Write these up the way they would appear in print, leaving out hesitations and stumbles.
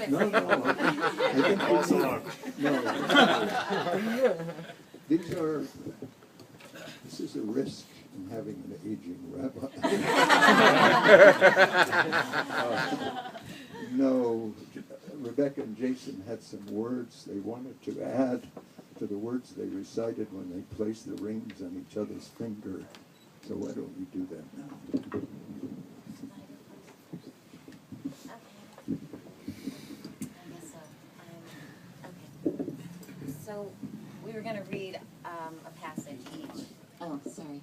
No, no. I think False alarm. No. This is a risk in having an aging rabbi. No, Rebecca and Jason had some words they wanted to add to the words they recited when they placed the rings on each other's finger. So why don't we do that now? So we were going to read a passage each. Oh, sorry.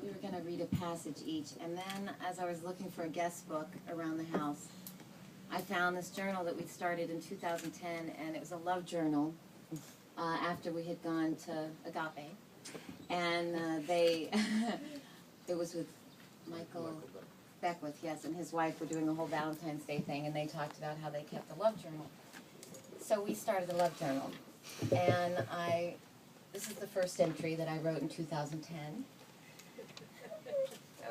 We were going to read a passage each, and then as I was looking for a guest book around the house, I found this journal that we started in 2010, and it was a love journal after we had gone to Agape. And it was with Michael Beckwith, yes, and his wife were doing a whole Valentine's Day thing, and they talked about how they kept a love journal. So we started a love journal, and this is the first entry that I wrote in 2010.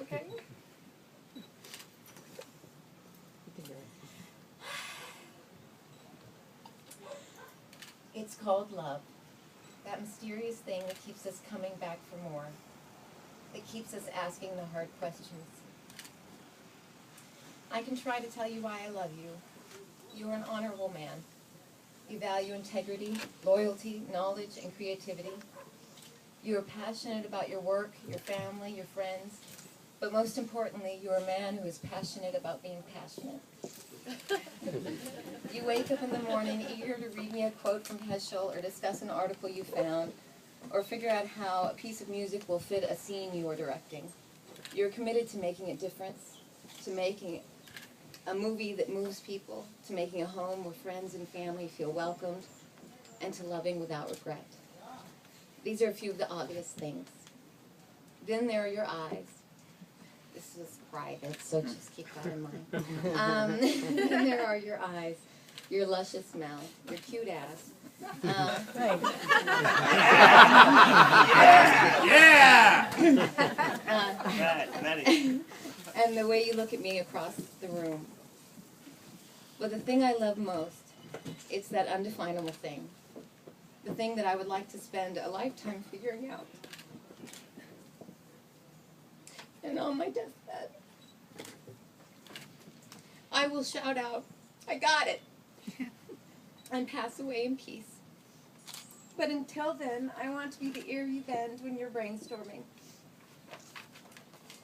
Okay. It's called love, that mysterious thing that keeps us coming back for more, that keeps us asking the hard questions. I can try to tell you why I love you. You're an honorable man. You value integrity, loyalty, knowledge, and creativity. You are passionate about your work, your family, your friends, but most importantly, you're a man who is passionate about being passionate. You wake up in the morning eager to read me a quote from Heschel or discuss an article you found or figure out how a piece of music will fit a scene you are directing. You're committed to making a difference, to making a movie that moves people, to making a home where friends and family feel welcomed, and to loving without regret. These are a few of the obvious things. Then there are your eyes. This is private, so just keep that in mind. Then there are your eyes, your luscious mouth, your cute ass. And the way you look at me across the room. But the thing I love most, it's that undefinable thing. The thing that I would like to spend a lifetime figuring out. And on my deathbed, I will shout out, I got it, and pass away in peace. But until then, I want to be the ear you bend when you're brainstorming.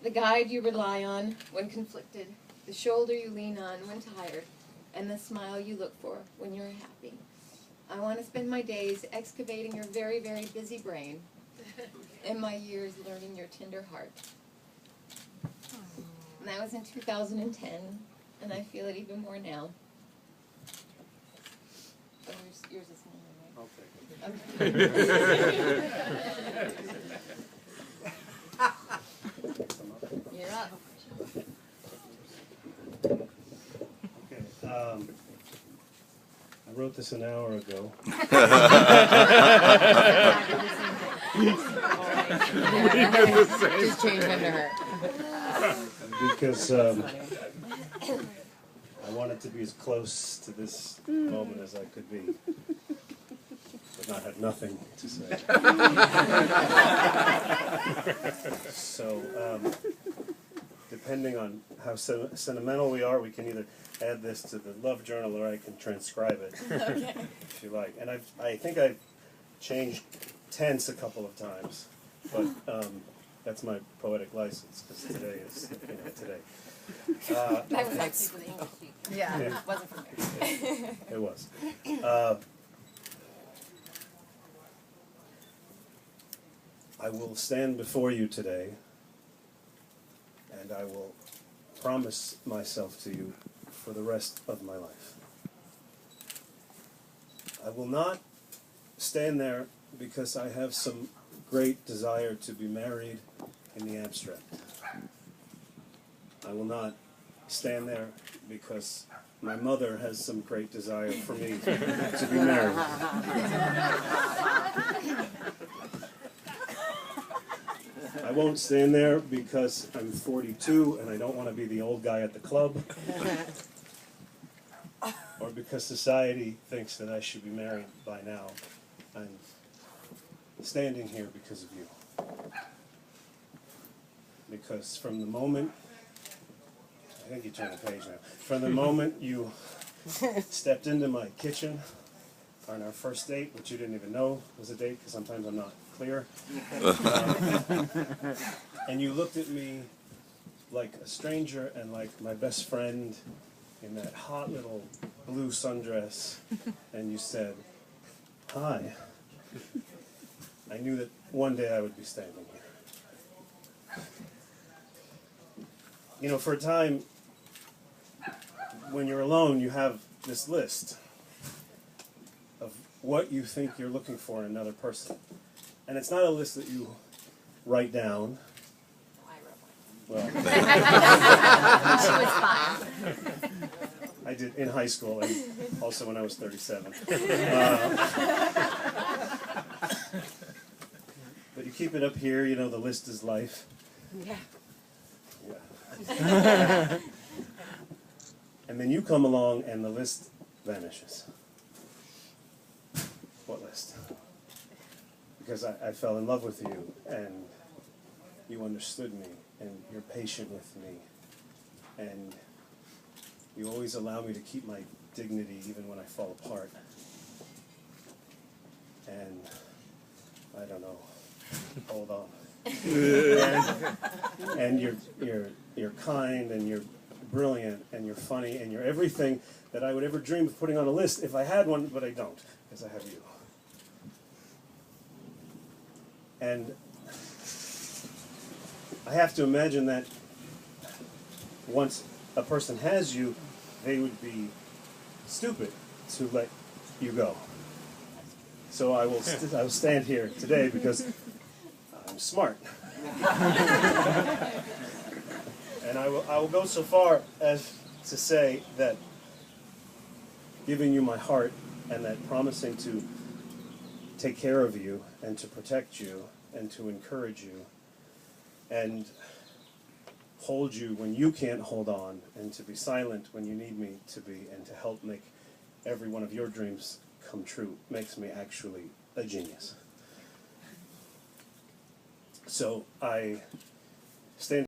The guide you rely on when conflicted, the shoulder you lean on when tired, and the smile you look for when you're happy. I want to spend my days excavating your very, very busy brain, and my years learning your tender heart. And that was in 2010, and I feel it even more now. Oh, yours is smaller, right? I'll take it. Okay. You're up. Okay. I wrote this an hour ago. Just change under her. Because I wanted to be as close to this moment as I could be, but not have nothing to say. So, depending on how sentimental we are, we can either add this to the love journal or I can transcribe it, if you like. And I think I've changed tense a couple of times, but that's my poetic license, because today is, today. That was actually for the English sheet. Yeah, it wasn't for me. It was. I will stand before you today, and I will promise myself to you for the rest of my life. I will not stand there because I have some great desire to be married in the abstract. I will not stand there because my mother has some great desire for me to be married. I I won't stand there because I'm 42 and I don't want to be the old guy at the club. Or because society thinks that I should be married by now. I'm standing here because of you. Because from the moment, I think you turned the page now, from the moment you stepped into my kitchen on our first date, which you didn't even know was a date, because sometimes I'm not clear, and you looked at me like a stranger and like my best friend in that hot little blue sundress, and you said, "Hi." I knew that one day I would be standing here. You know, for a time, when you're alone, you have this list of what you think you're looking for in another person. And it's not a list that you write down. Well, She was fine. I did in high school and also when I was 37. But you keep it up here, you know, the list is life. Yeah. Yeah. And then you come along and the list vanishes. What list? Because I fell in love with you and you understood me and you're patient with me and you always allow me to keep my dignity even when I fall apart. And I don't know. Hold on. And you're kind and you're brilliant and you're funny and you're everything that I would ever dream of putting on a list if I had one, but I don't, because I have you. And I have to imagine that once a person has you, they would be stupid to let you go. So I will stand here today because I'm smart. And I will go so far as to say that giving you my heart and that promising to take care of you and to protect you and to encourage you and hold you when you can't hold on and to be silent when you need me to be and to help make every one of your dreams come true makes me actually a genius. So I stand